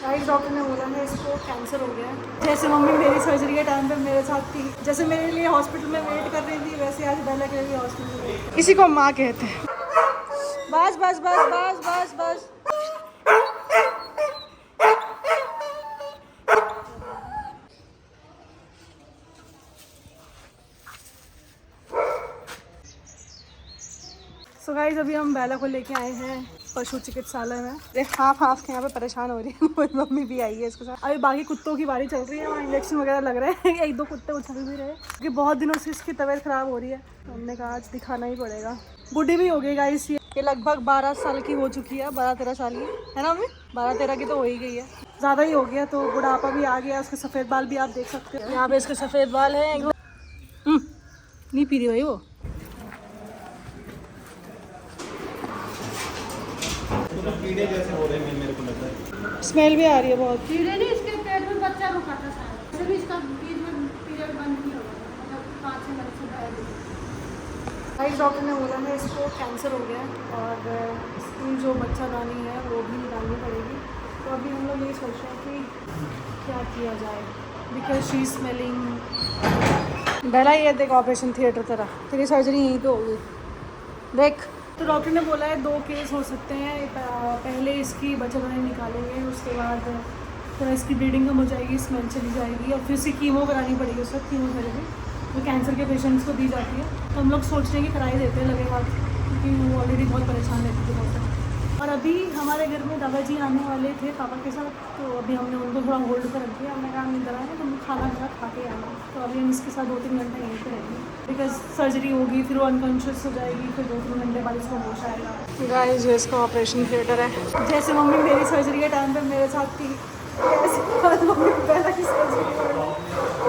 Guys doctor ने बोला है इसको कैंसर हो गया है। जैसे मम्मी मेरी सर्जरी के टाइम पे मेरे साथ थी, जैसे मेरे लिए हॉस्पिटल में वेट कर रही थी, वैसे आज बेला के लिए हॉस्पिटल में वेट। इसी को माँ कहते हैं। बस बस बस बस बस बस। सो गाइस अभी हम बेला को लेके आए हैं पशु चिकित्सालय में। हाफ के यहाँ पे परेशान हो रही है। मेरी मम्मी भी आई है इसके साथ। अभी बाकी कुत्तों की बारी चल रही है, वहाँ इंजेक्शन वगैरह लग रहे हैं। एक दो कुत्ते उछल भी रहे क्योंकि बहुत दिनों से इसकी तबीयत खराब हो रही है। हमने कहा आज दिखाना ही पड़ेगा। बूढ़ी भी हो गई गाइस, ये लगभग 12 साल की हो चुकी है, 12-13 साल की है ना मम्मी? 12-13 की तो हो ही गई है, ज़्यादा ही हो गया। तो बुढ़ापा भी आ गया, उसके सफ़ेद बाल भी आप देख सकते हो। यहाँ पे इसके सफ़ेद बाल हैं। नहीं पी रही भाई वो। कीड़े जैसे हो रहे हैं, मेरे को लगता है स्मेल भी आ रही है बहुत। कीड़े नहीं, इसके पेट में बच्चा रुका था शायद, वैसे भी इसका बीच में पीरियड बंद नहीं होगा, मतलब 5-6 महीने से बैठ। गाइस डॉक्टर ने बोला है इसको कैंसर हो गया है और इसकी जो बच्चादानी है वो भी निकालनी पड़ेगी। तो अभी हम लोग यही सोच रहे हैं कि क्या किया जाए, बिकॉज शी स्मेलिंग। बेला ये देख ऑपरेशन थिएटर तरह तेरी सर्जरी यहीं पे होगी देख। तो डॉक्टर ने बोला है 2 केस हो सकते हैं। पहले इसकी बच्चादानी निकालेंगे, उसके बाद थोड़ा इसकी ब्लीडिंग कम हो जाएगी, स्मेल चली जाएगी और फिर इसकी कीमो करानी पड़ेगी। उसका कीमोथेरेपी जो कैंसर के पेशेंट्स को दी जाती है। तो हम लोग सोच रहे हैं कि कराई देते हैं लगेगा, क्योंकि वो ऑलरेडी बहुत परेशान रहती थी बहुत। और अभी हमारे घर में दादाजी आने वाले थे पापा के साथ, तो अभी हमने उनको थोड़ा होल्ड पर रख दिया। हमने कहा हम इधर आए तो हम खाना खा के आना। तो अभी हम इसके साथ 2-3 घंटे यहीं पे रहेंगे, बिकॉज सर्जरी होगी, फिर वो अनकॉन्शियस हो जाएगी, फिर 2-3 घंटे बाद इसको होश आएगा। गाइस ये इसका ऑपरेशन थिएटर है। जैसे मम्मी मेरी सर्जरी के टाइम पे मेरे साथ थी, ऐसे मम्मी बेला की सर्जरी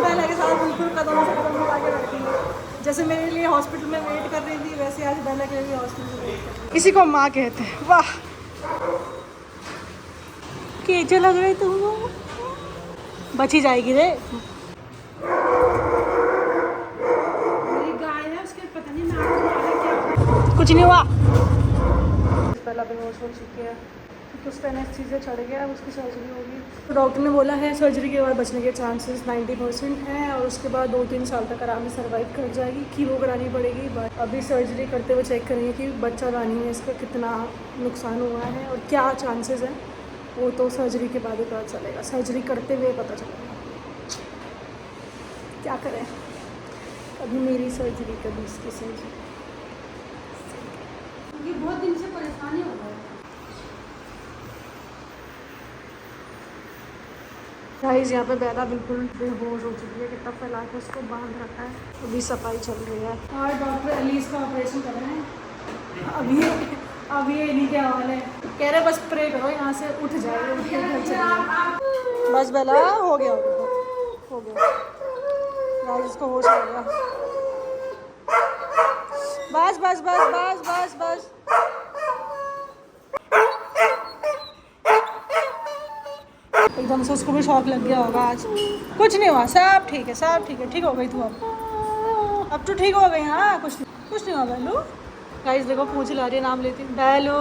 बेला के साथ बिल्कुल कदम से कदम मिला के बैठी है। जैसे मेरे लिए हॉस्पिटल में वेट कर रही थी, वैसे आज बेला के लिए हॉस्पिटल में वेट कर रही है। इसी को माँ कहते हैं। वाह कैसे लग रही तुम, बची जाएगी रे। मेरी गाय है, उसके पता नहीं नाम क्या। कुछ नहीं हुआ। पहला बेहोश हो चुकी है, तो उस पर एनेस्थीसिया चढ़ गया, उसकी सर्जरी होगी। तो डॉक्टर ने बोला है सर्जरी के बाद बचने के चांसेस 90% हैं और उसके बाद 2-3 साल तक आराम से सर्वाइव कर जाएगी। कीमो करानी पड़ेगी, बट अभी सर्जरी करते हुए चेक करेंगे कि बच्चादानी में इसका कितना नुकसान हुआ है और क्या चांसेस हैं। वो तो सर्जरी के बाद ही पता चलेगा, सर्जरी करते हुए पता चलेगा। क्या करें, कभी मेरी सर्जरी कभी इसकी सर्जरी। ये बहुत दिन से परेशानी हो रहा है। गाइस यहाँ पे बेला बिल्कुल बेहोश हो चुकी है, कितना फैला के उसको बांध रखा है। अभी सफाई चल रही है और डॉक्टर अलीस का ऑपरेशन कर रहे हैं। अभी ये इन्हीं के हवाले कह रहे बस प्रे करो यहाँ से उठ जाए, उठ के घर चले जाए। बस बेला हो गया गाइस, इसको होश आ गया। बस बस बस बस बस बस। एकदम से उसको भी शौक लग गया होगा आज। कुछ नहीं हुआ, सब ठीक है, सब ठीक है। ठीक हो गई तू अब तो ठीक हो गई। हाँ कुछ नहीं हुआ बेलू। गाइस देखो पूछ ला रही है, नाम लेती बेलू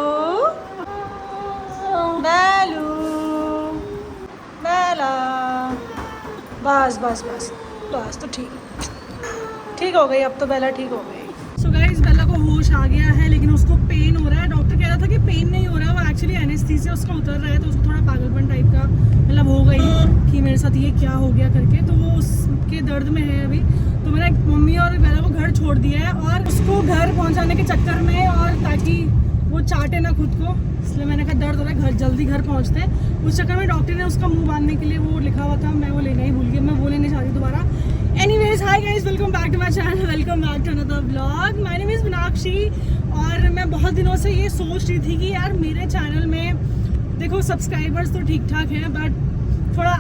बेलू बेला। बस बस बस बस, तो ठीक हो गई अब तो बेला, ठीक हो गई। सो गाइस बेला को होश आ गया है, लेकिन उसको पेन हो रहा है। डॉक्टर कह रहा था कि पेन नहीं हो रहा, वो एक्चुअली एनेस्थीसिया उसका उतर रहा है, तो उसको थोड़ा पागलपन टाइप का मतलब हो गई कि मेरे साथ ये क्या हो गया करके। तो वो उसके दर्द में है अभी। तो मैंने मम्मी और बेला को घर छोड़ दिया है और उसको घर पहुंचाने के चक्कर में, और ताकि वो चाटे ना खुद को, इसलिए मैंने कहा दर्द हो रहा है, जल्दी घर पहुंचते हैं। उस चक्कर में डॉक्टर ने उसका मुंह बांधने के लिए वो लिखा हुआ था, मैं वो लेना ही भूल गई, मैं वो लेने चाहती दोबारा। Anyways hi guys, welcome back to my channel, welcome back to another vlog. My name is Meenakshi. और मैं बहुत दिनों से ये सोच रही थी कि यार मेरे चैनल में देखो सब्सक्राइबर्स तो ठीक ठाक हैं, बट थोड़ा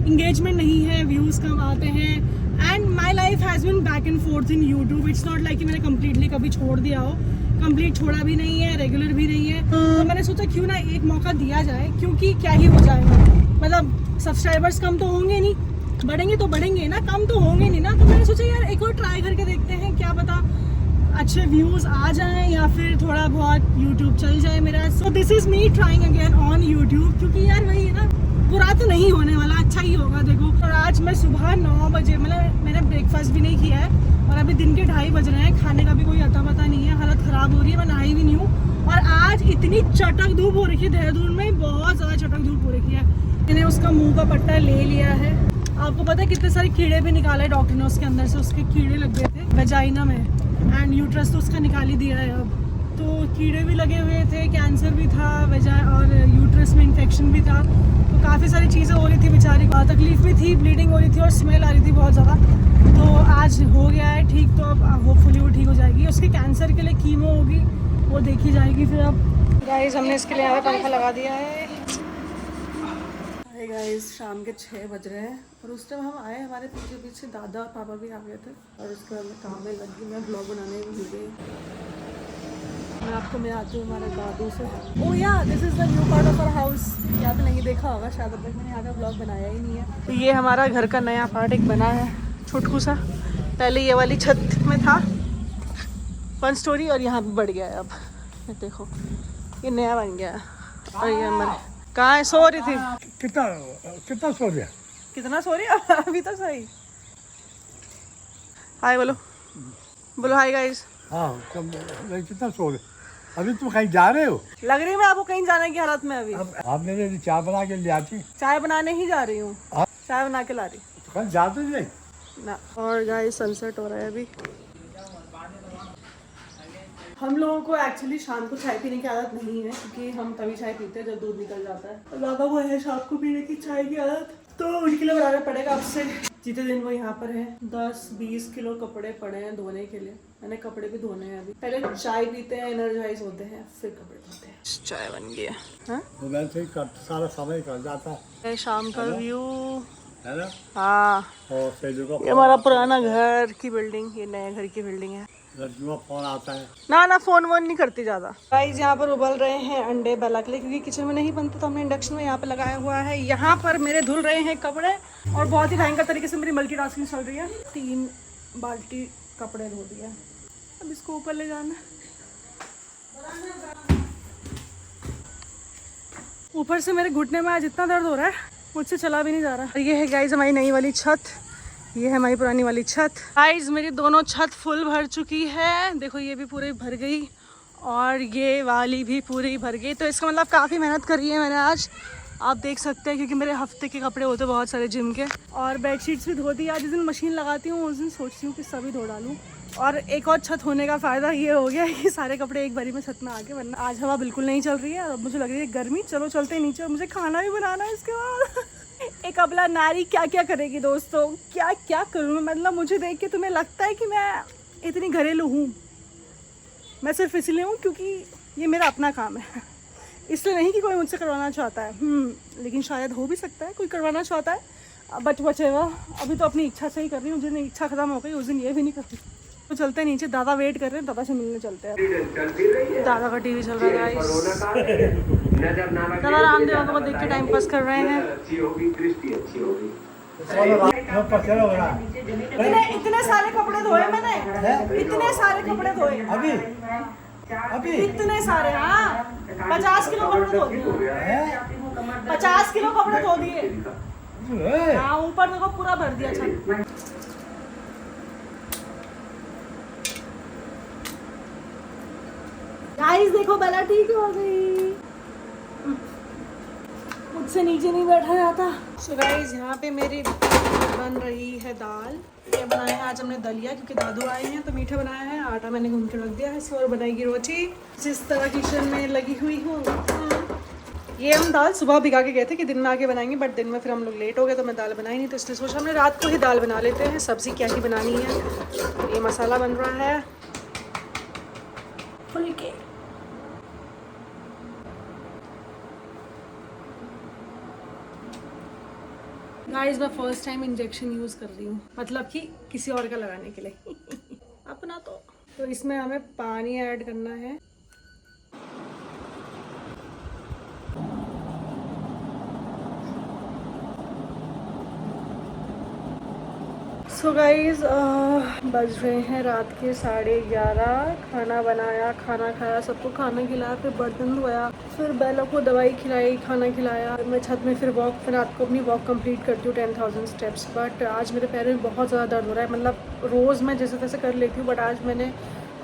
इंगेजमेंट नहीं है, व्यूज़ कम आते हैं। And my life has been back and fourth in YouTube. It's not like कि मैंने कम्प्लीटली कभी छोड़ दिया हो, कंप्लीट छोड़ा भी नहीं है, रेगुलर भी नहीं है। तो मैंने सोचा क्यों ना एक मौका दिया जाए, क्योंकि क्या ही हो जाएगा, मतलब सब्सक्राइबर्स कम तो होंगे नहीं, बढ़ेंगे तो बढ़ेंगे ना, कम तो होंगे नहीं ना। तो मैंने सोचा यार एक और ट्राई करके देखते हैं, क्या पता अच्छे व्यूज़ आ जाएं या फिर थोड़ा बहुत यूट्यूब चल जाए मेरा। So this is me trying again on YouTube, क्योंकि यार वही है ना, अच्छा ही होगा देखो। और आज मैं सुबह 9 बजे मतलब मैंने ब्रेकफास्ट भी नहीं किया है और अभी दिन के 2:30 बज रहे हैं, खाने का भी कोई अता पता नहीं है, हालत ख़राब हो रही है, मैं नहाई भी नहीं हूँ। और आज इतनी चटक धूप हो रही है देहरादून में, बहुत ज़्यादा चटक धूप हो रही है। मैंने उसका मुँह का पट्टा ले लिया है। आपको पता है कितने सारे कीड़े भी निकाले डॉक्टर ने उसके अंदर से, उसके कीड़े लग गए थे वेजाइना में, एंड यूट्रस तो उसका निकाल ही दिया है अब। तो कीड़े भी लगे हुए थे, कैंसर भी था और यूट्रस में इन्फेक्शन भी था, तो काफ़ी सारी चीज़ें हो रही थी बेचारी को, तकलीफ भी थी, ब्लीडिंग हो रही थी और स्मेल आ रही थी बहुत ज़्यादा। तो आज हो गया है ठीक, तो अब होपफुली वो ठीक हो जाएगी। उसके कैंसर के लिए कीमो होगी, वो देखी जाएगी फिर। अब गाइस हमने इसके लिए यहाँ पे पंखा लगा दिया है। हाय गाइस, शाम के 6 बज रहे हैं और उस टाइम हम आए, हमारे पीछे पीछे दादा और पापा भी आ गए थे और उसके बाद मैं काम में लग गई, मैं ब्लॉग बनाने में भूल गई। मैं आपको मिलाती हूँ हमारे दादू से। Oh yeah this is the new part of our house. यहाँ पे नहीं देखा होगा शायद, अब तक मैंने यहाँ का ब्लॉग बनाया ही नहीं है। तो ये हमारा घर का नया पार्ट एक बना है, छोटकू सा। पहले ये वाली छत में था 1 स्टोरी और यहाँ पे बढ़ गया है अब, ये देखो ये नया बन गया है। और ये हमारे कहाँ है, सो रही थी। कितना सो गया? कितना सो रही अभी तो सही। हाय बोलो, बोलो हाय गाइस। हाँ कितना सो रहे? अभी तुम कहीं जा रहे हो? लग रही है मैं आपको कहीं जाने की हालत में अभी। अब आप मेरे लिए चाय बना के ले आती। चाय बनाने ही जा रही हूँ, हाँ? चाय बना के ला रही तो कल जाते नहीं ना। और गाइस सनसेट हो रहा है अभी। हम लोगों को एक्चुअली शाम को चाय पीने की आदत नहीं है, क्योंकि हम तभी चाय पीते हैं जब दूध निकल जाता है। और दादा को है शाम को पीने की चाय की आदत, तो उनके लिए बनाना पड़ेगा अब से। जितने दिन वो यहाँ पर है 10-20 किलो कपड़े पड़े हैं धोने के लिए, मैंने कपड़े भी धोने हैं अभी। पहले चाय पीते हैं, एनर्जाइज होते हैं, फिर कपड़े धोते हैं। चाय बन गई है, वैसे ही सारा समय कर जाता है। शाम का व्यू है ना। हाँ, और ये हमारा पुराना घर की बिल्डिंग, ये नए घर की बिल्डिंग है। लड़कियों का फोन आता है ना फोन वोन नहीं करती ज्यादा। गाइस यहाँ पर उबल रहे हैं अंडे बेला के लिए, क्योंकि किचन में नहीं बनते तो हमने इंडक्शन में यहाँ पे लगाया हुआ है। यहाँ पर मेरे धुल रहे हैं कपड़े और बहुत ही भयंकर तरीके से मेरी मल्टीटास्किंग चल रही है। 3 बाल्टी कपड़े धो दिया, अब इसको ऊपर ले जाना। ऊपर से मेरे घुटने में आज इतना दर्द हो रहा है, मुझसे चला भी नहीं जा रहा। ये है गाइस हमारी नई वाली छत, ये है हमारी पुरानी वाली छत। गाइस मेरी दोनों छत फुल भर चुकी है, देखो ये भी पूरी भर गई और ये वाली भी पूरी भर गई। तो इसका मतलब काफ़ी मेहनत करी है मैंने आज, आप देख सकते हैं, क्योंकि मेरे हफ्ते के कपड़े होते बहुत सारे जिम के। और बेडशीट्स भी धो दी। आज जिस दिन मशीन लगाती हूँ उस दिन सोचती हूँ कि सभी धो डालूँ। और एक और छत होने का फ़ायदा ये हो गया कि सारे कपड़े एक बारी में छत में आ गए, वरना आज हवा बिल्कुल नहीं चल रही है और मुझे लग रही है गर्मी। चलो चलते हैं नीचे और मुझे खाना भी बनाना है इसके बाद। एक अबला नारी क्या क्या करेगी दोस्तों, क्या क्या करूँ। मतलब मुझे देख के तुम्हें लगता है कि मैं इतनी घरेलू हूँ? मैं सिर्फ इसलिए हूँ क्योंकि ये मेरा अपना काम है, इसलिए नहीं कि कोई मुझसे करवाना चाहता है। लेकिन शायद हो भी सकता है कोई करवाना चाहता है, बट बचेगा। अभी तो अपनी इच्छा से ही कर रही हूँ, जिस दिन इच्छा खत्म हो गई उस दिन ये भी नहीं करती। तो चलते हैं नीचे, दादा वेट कर रहे हैं, दादा से मिलने चलते हैं। दादा का टीवी चल रहा है गाइस, दादा रामदेव बाबा को देख के टाइम पास कर रहे हैं। इतने सारे कपड़े धोए मैंने, इतने सारे कपड़े धोए अभी अभी इतने सारे। हाँ 50 किलो कपड़े धो दिए, 50 किलो कपड़े धो दिए। हाँ ऊपर देखो पूरा भर दिया छत। गाइस देखो बेला ठीक हो गई, मुझसे नीचे नहीं बैठा जाता। सो गाइस यहाँ पे मेरी बन रही है दाल। ये बनाया है आज हमने दलिया, क्योंकि दादू आए हैं तो मीठा बनाया है। आटा मैंने घूम के रख दिया है, और बनाएगी रोटी। जिस तरह किचन में लगी हुई हूँ। ये हम दाल सुबह भिगा के गए थे कि दिन में आके बनाएंगे, बट दिन में फिर हम लोग लेट हो गए तो मैं दाल बनाई नहीं, तो इसलिए सोचा हमने रात को ही दाल बना लेते हैं। सब्ज़ी क्या ही बनानी है। ये मसाला बन रहा है फुलके। गाइस मैं फर्स्ट टाइम इंजेक्शन यूज़ कर रही हूँ, मतलब कि किसी और का लगाने के लिए अपना तो इसमें हमें पानी ऐड करना है। सो गाइस बज रहे हैं रात के 11:30। खाना बनाया, खाना खाया, सबको खाना खिलाया, फिर बर्तन धोया, फिर बेला को दवाई खिलाई, खाना खिलाया, मैं छत में फिर वॉक, फिर रात को अपनी वॉक कंप्लीट करती हूँ 10,000 स्टेप्स। बट आज मेरे पैरों में बहुत ज़्यादा दर्द हो रहा है, मतलब रोज़ मैं जैसे तैसे कर लेती हूँ, बट आज मैंने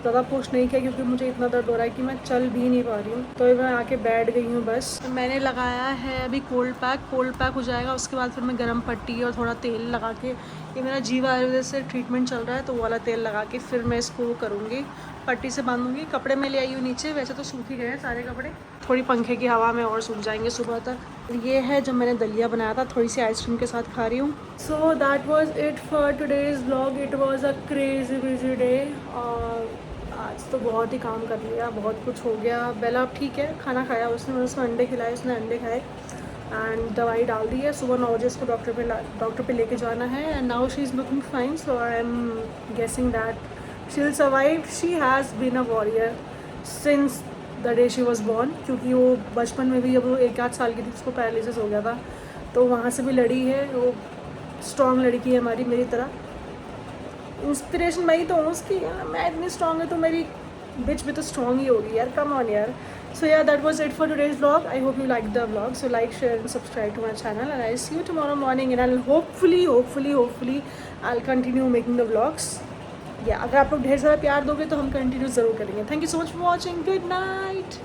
ज़्यादा पुश नहीं किया क्योंकि मुझे इतना दर्द हो रहा है कि मैं चल भी नहीं पा रही हूँ। तो मैं आके बैठ गई हूँ बस। मैंने लगाया है अभी कोल्ड पैक हो जाएगा, उसके बाद फिर मैं गर्म पट्टी और थोड़ा तेल लगा के, ये मेरा जीवा आयुर्वेद से ट्रीटमेंट चल रहा है, तो वो वाला तेल लगा के फिर मैं इसको करूँगी, पट्टी से बांधूंगी। कपड़े में ले आई हूँ नीचे, वैसे तो सूख ही गए हैं सारे कपड़े, थोड़ी पंखे की हवा में और सूख जाएंगे सुबह तक। ये है जो मैंने दलिया बनाया था, थोड़ी सी आइसक्रीम के साथ खा रही हूँ। So that was it for today's vlog. It was a crazy busy day और आज तो बहुत ही काम कर लिया, बहुत कुछ हो गया। बेला अब ठीक है, खाना खाया उसने, उसको अंडे खिलाए, उसने अंडे खाए एंड दवाई डाल दी है। सुबह 9 बजे इसको डॉक्टर पे लेके जाना है and now she is looking fine, so I am guessing that she will survive. She has been a warrior since the day she was born, क्योंकि वो बचपन में भी जब वो 1-8 साल की थी उसको पैरालिसिस हो गया था, तो वहाँ से भी लड़ी है। वो स्ट्रॉन्ग लड़की है हमारी, मेरी तरह। इंस्पिरेशन मैं ही तो हूँ उसकी, मैं इतनी स्ट्रॉन्ग है तो मेरी बिच भी तो स्ट्रॉन्ग ही होगी यार, कम ऑन यार। So yeah, that was it for today's vlog. I hope you liked the vlog. So like, share and subscribe to my channel and I'll see you tomorrow morning and I'll hopefully I'll continue making the vlogs. Yeah, अगर आप लोग ढेर सारा प्यार दोगे तो हम continue ज़रूर करेंगे। Thank you so much for watching. Good night.